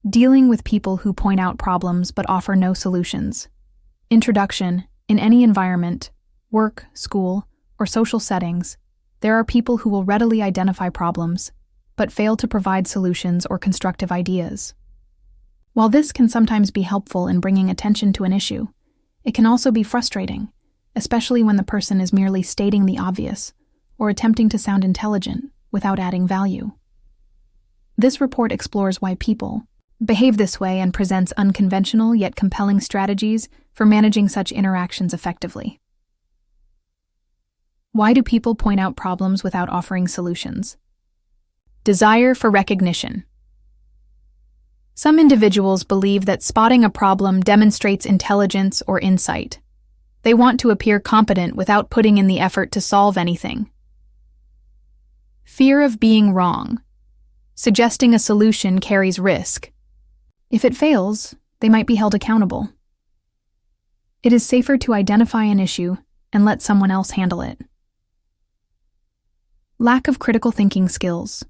Dealing with people who point out problems but offer no solutions. Introduction. In any environment, work, school, or social settings, there are people who will readily identify problems, but fail to provide solutions or constructive ideas. While this can sometimes be helpful in bringing attention to an issue, it can also be frustrating, especially when the person is merely stating the obvious or attempting to sound intelligent without adding value. This report explores why people behave this way and presents unconventional yet compelling strategies for managing such interactions effectively. Why do people point out problems without offering solutions? Desire for recognition. Some individuals believe that spotting a problem demonstrates intelligence or insight. They want to appear competent without putting in the effort to solve anything. Fear of being wrong. Suggesting a solution carries risk. If it fails, they might be held accountable. It is safer to identify an issue and let someone else handle it. Lack of critical thinking skills.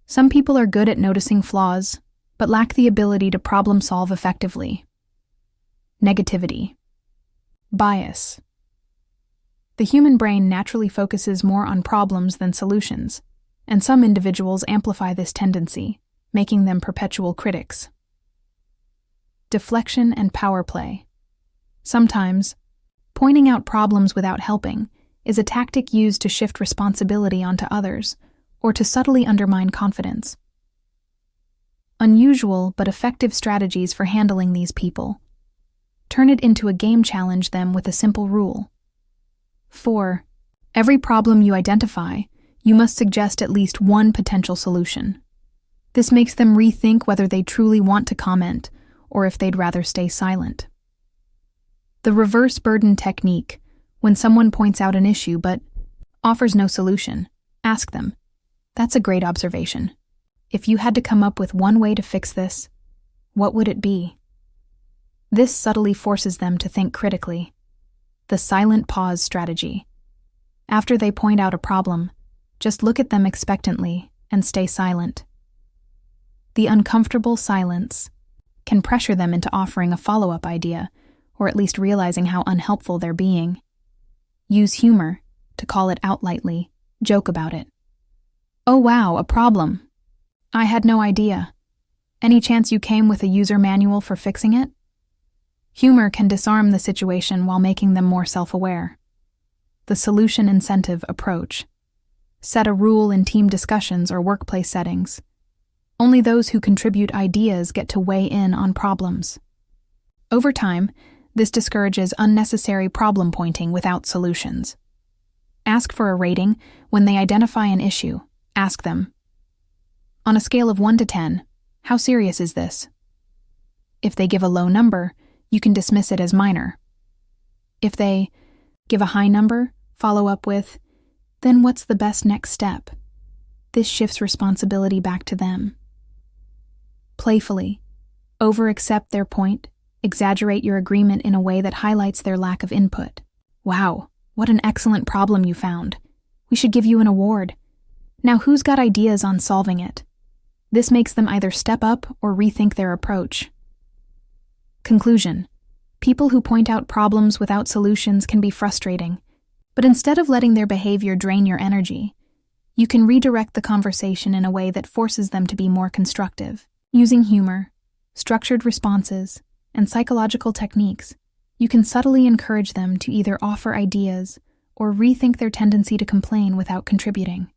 Some people are good at noticing flaws, but lack the ability to problem solve effectively. Negativity. Bias. The human brain naturally focuses more on problems than solutions, and some individuals amplify this tendency, making them perpetual critics. Deflection and power play. Sometimes, pointing out problems without helping is a tactic used to shift responsibility onto others or to subtly undermine confidence. Unusual but effective strategies for handling these people. Turn it into a game, challenge them with a simple rule. 4. Every problem you identify, you must suggest at least one potential solution. This makes them rethink whether they truly want to comment or if they'd rather stay silent. The reverse burden technique. When someone points out an issue but offers no solution, ask them, "That's a great observation. If you had to come up with one way to fix this, what would it be?" This subtly forces them to think critically. The silent pause strategy. After they point out a problem, just look at them expectantly and stay silent. The uncomfortable silence can pressure them into offering a follow-up idea, or at least realizing how unhelpful they're being. Use humor to call it out lightly, joke about it. "Oh wow, a problem. I had no idea. Any chance you came with a user manual for fixing it?" Humor can disarm the situation while making them more self-aware. The solution incentive approach. Set a rule in team discussions or workplace settings. Only those who contribute ideas get to weigh in on problems. Over time, this discourages unnecessary problem pointing without solutions. Ask for a rating when they identify an issue. Ask them, on a scale of 1 to 10, how serious is this? If they give a low number, you can dismiss it as minor. If they give a high number, follow up with, "Then what's the best next step?" This shifts responsibility back to them. Playfully. Over-accept their point. Exaggerate your agreement in a way that highlights their lack of input. "Wow, what an excellent problem you found. We should give you an award. Now who's got ideas on solving it?" This makes them either step up or rethink their approach. Conclusion. People who point out problems without solutions can be frustrating, but instead of letting their behavior drain your energy, you can redirect the conversation in a way that forces them to be more constructive. Using humor, structured responses, and psychological techniques, you can subtly encourage them to either offer ideas or rethink their tendency to complain without contributing.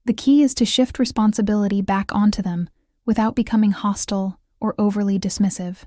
The key is to shift responsibility back onto them without becoming hostile or overly dismissive.